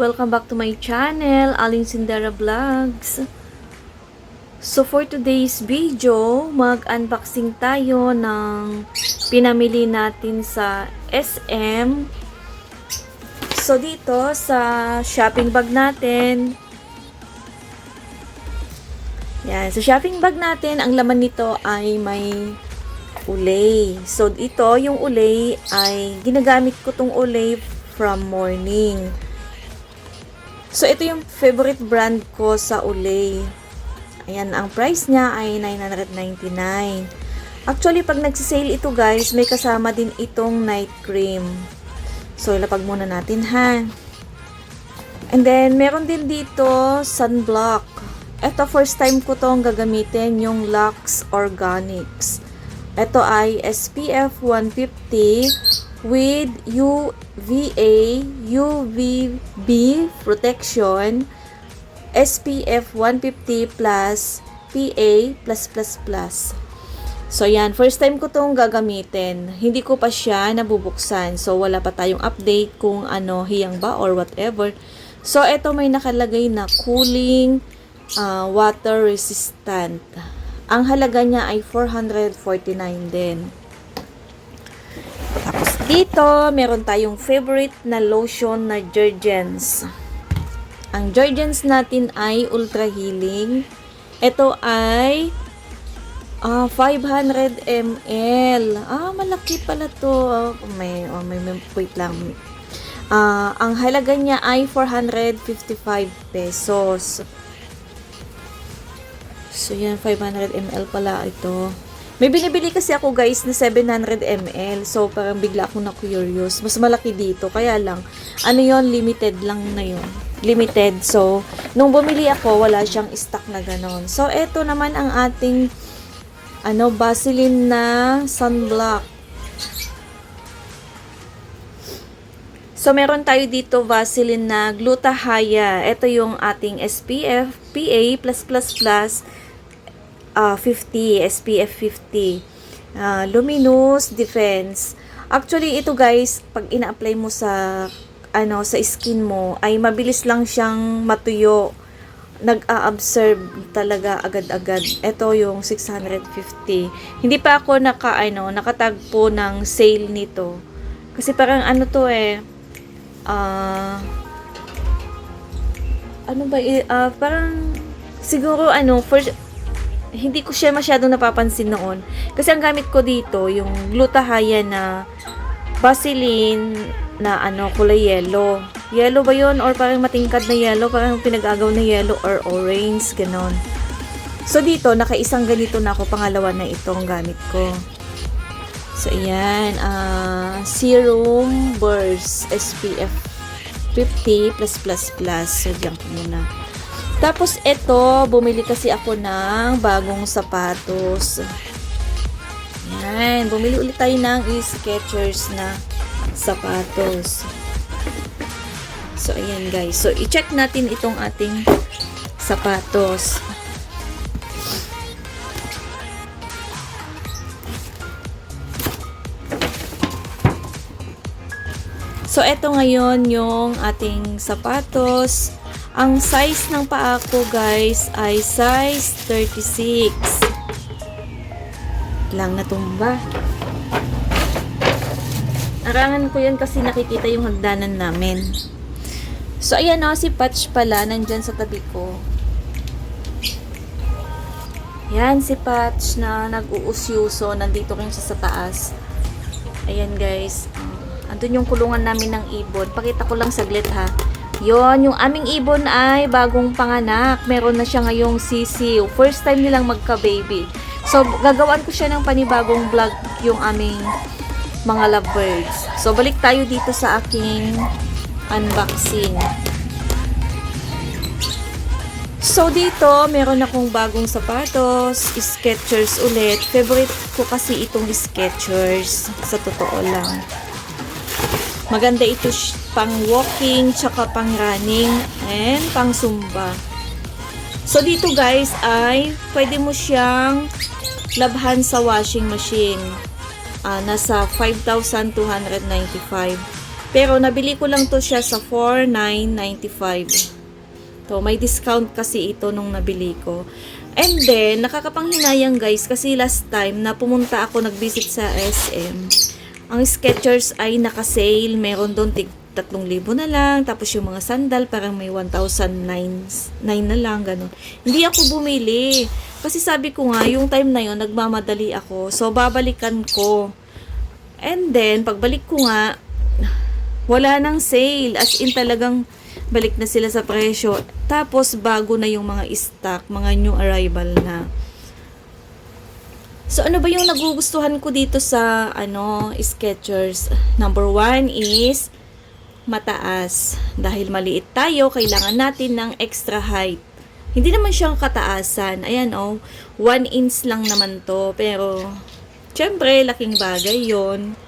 Welcome back to my channel, Aling Sindera Vlogs. So for today's video, mag-unboxing tayo ng pinamili natin sa SM. So dito sa shopping bag natin, yan, sa shopping bag natin, ang laman nito ay may Olay. So ito, yung Olay ay ginagamit ko tong Olay from morning. So, ito yung favorite brand ko sa Olay. Ayan, ang price niya ay $999. Actually, pag nagsisale ito guys, may kasama din itong night cream. So, ilapag muna natin ha. And then, meron din dito sunblock. Ito, first time ko tong gagamitin, yung Lux Organics. Ito ay SPF 150 with UVA, UVB protection, SPF 150 plus PA+++. So yan, first time ko tong gagamitin. Hindi ko pa siya nabubuksan. So wala pa tayong update kung ano, hiyang ba or whatever. So ito may nakalagay na cooling, water resistant. Ang halaga niya ay $449 din. Tapos dito, meron tayong favorite na lotion na Jergens. Ang Jergens natin ay Ultra Healing. Ito ay 500 ml. Malaki pala to. May wait lang. Ang halaga niya ay 455 pesos. So yan, 500 ml pala ito. May binibili kasi ako guys na 700 ml. So parang bigla ako na curious. Mas malaki dito. Kaya lang, ano yon, limited lang na yun. Limited. So, nung bumili ako, wala siyang stock na ganon. So, eto naman ang ating Vaseline na sunblock. So, meron tayo dito Vaseline na Gluta-Hya. Ito yung ating SPF, PA+++, 50, SPF 50. Luminous Defense. Actually, ito guys, pag ina-apply mo sa sa skin mo, ay mabilis lang siyang matuyo. Nag-a-absorb talaga agad-agad. Ito yung 650. Hindi pa ako nakatagpo ng sale nito. Kasi parang to parang siguro hindi ko siya masyadong napapansin noon. Kasi ang gamit ko dito, yung Gluta-Hya na Vaseline na kulay yellow. Yellow ba yun? Or parang matingkad na yellow? Parang pinag-agaw na yellow or orange, ganon. So dito, nakaisang ganito na ako. Pangalawa na itong gamit ko. So ayan, Serum Burst SPF 50+++. So diyan ko muna. Tapos ito, bumili kasi ako ng bagong sapatos. Yan, bumili ulit tayo ng Skechers na sapatos. So ayan guys. So i-check natin itong ating sapatos. So ito ngayon yung ating sapatos. Ang size ng paa ko guys ay size 36. Lang natumba. Arangan ko yun kasi nakikita yung hagdanan namin. So ayan si Patch pala nandyan sa tabi ko. Yan si Patch na nag-uusyuso. Nandito rin siya sa taas. Ayan guys. Andun yung kulungan namin ng ibon. Pakita ko lang saglit ha. Yon, yung aming ibon ay bagong panganak. Meron na siya ngayong sisiw. First time nilang magka-baby. So, gagawan ko siya ng panibagong vlog yung aming mga lovebirds. So, balik tayo dito sa aking unboxing. So, dito, meron akong bagong sapatos. Skechers ulit. Favorite ko kasi itong Skechers. Sa totoo lang. Maganda ito pang walking, tsaka pang running, and pang zumba. So, dito guys ay pwede mo siyang labhan sa washing machine. Nasa 5,295. Pero nabili ko lang to siya sa 4,995. To, may discount kasi ito nung nabili ko. And then, nakakapanghinayang guys kasi last time na pumunta ako nag-visit sa SM, ang Skechers ay naka-sale. Meron doon 3,000 na lang. Tapos yung mga sandal parang may 1,009 na lang, ganun. Hindi ako bumili. Kasi sabi ko nga, yung time na yon nagmamadali ako. So, babalikan ko. And then, pagbalik ko nga, wala nang sale. As in talagang balik na sila sa presyo. Tapos, bago na yung mga stock, mga new arrival na. So, ano ba yung nagugustuhan ko dito sa, Skechers? Number 1 is, mataas. Dahil maliit tayo, kailangan natin ng extra height. Hindi naman siyang kataasan. Ayan, 1 inch lang naman to. Pero, syempre, laking bagay yon.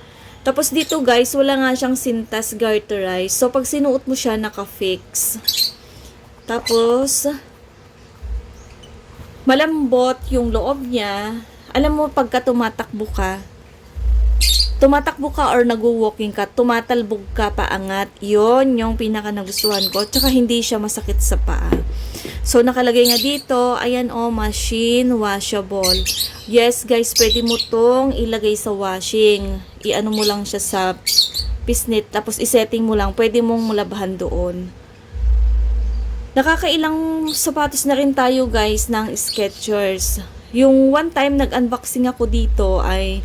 Tapos dito guys, wala nga siyang sintas garterized. So, pag sinuot mo siya, naka-fix. Tapos, malambot yung loob niya. Alam mo, pagka tumatakbo ka or nag-walking ka, tumatalbog ka paangat. Yon yung pinaka nagustuhan ko. Tsaka hindi siya masakit sa paa. So, nakalagay nga dito, ayan machine washable. Yes, guys, pwede mo tong ilagay sa washing. I-ano mo lang siya sa pisnit, tapos isetting mo lang. Pwede mong mulabahan doon. Nakakailang sapatos na rin tayo, guys, ng Skechers. Yung one time nag-unboxing ako dito ay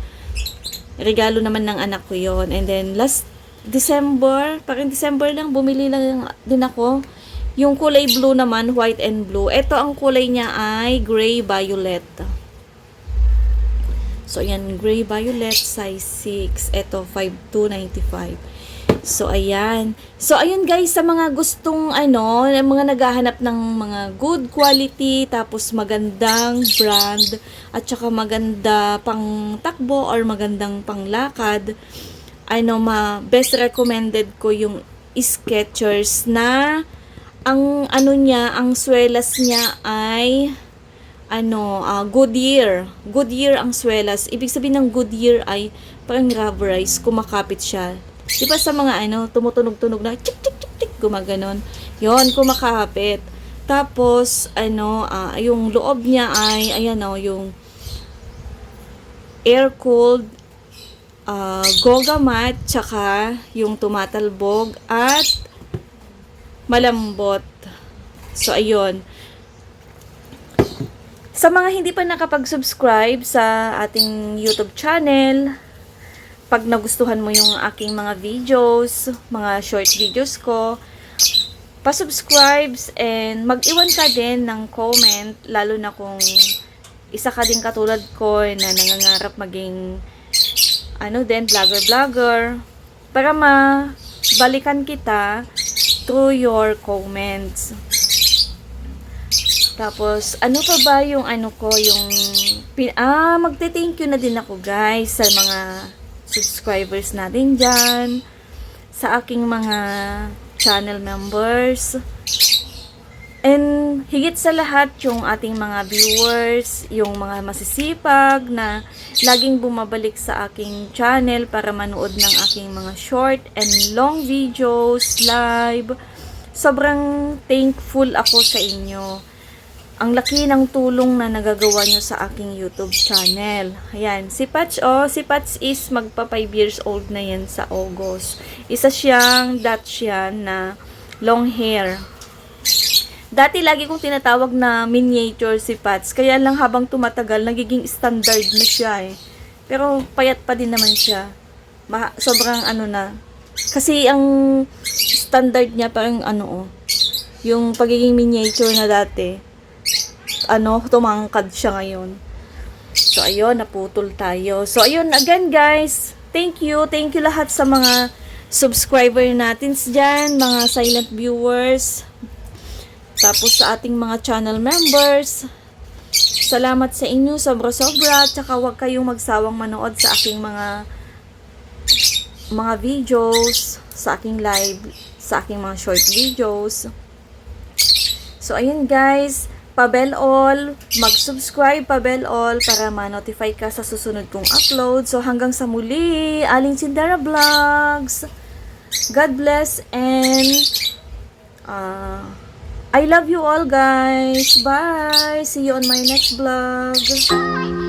regalo naman ng anak ko yon. And then, last December, parang December lang, bumili lang din ako. Yung kulay blue naman, white and blue. Ito ang kulay niya ay gray-violet. So, ayan, gray-violet, size 6. Ito, 5,295. So, ayan. So, ayun guys, sa mga gustong, mga naghahanap ng mga good quality, tapos magandang brand, at saka maganda pang takbo or magandang panglakad, best recommended ko yung Skechers na ang ang swelas niya ay Goodyear. Goodyear ang swelas. Ibig sabihin ng Goodyear ay parang rubberized, kumakapit siya. 'Di ba sa mga tumutunog-tunog na tik tik tik tik gumaganon. 'Yon, kumakapit. Tapos yung loob niya ay yung air cooled Goga mat, tsaka yung tumatalbog at malambot. So, ayun. Sa mga hindi pa nakapag-subscribe sa ating YouTube channel, pag nagustuhan mo yung aking mga videos, mga short videos ko, pa-subscribe and mag-iwan ka din ng comment, lalo na kung isa ka din katulad ko na nangangarap maging vlogger, para mabalikan kita through your comments. Tapos, ano pa ba yung magte-thank you na din ako guys sa mga subscribers natin dyan, sa aking mga channel members, and higit sa lahat yung ating mga viewers, yung mga masisipag na laging bumabalik sa aking channel para manood ng aking mga short and long videos, live. Sobrang thankful ako sa inyo. Ang laki ng tulong na nagagawa nyo sa aking YouTube channel. Ayan, si Patch is magpa 5 years old na yan sa August. Isa siyang Dachshund na long hair. Dati lagi kong tinatawag na miniature si Patch. Kaya lang habang tumatagal, nagiging standard na siya eh. Pero payat pa din naman siya. Sobrang na. Kasi ang standard niya parang yung pagiging miniature na dati. Tumangkad siya ngayon. So, ayun, naputol tayo. So, ayun, again guys, thank you lahat sa mga subscriber natin dyan, mga silent viewers, tapos sa ating mga channel members. Salamat sa inyo, sobra-sobra, tsaka huwag kayong magsawang manood sa aking mga videos, sa aking live, sa aking mga short videos. So, ayun guys, pa-bell all, mag-subscribe pa-bell all para ma-notify ka sa susunod kong upload. So, hanggang sa muli, Aling Cindera Vlogs. God bless and I love you all guys. Bye. See you on my next vlog.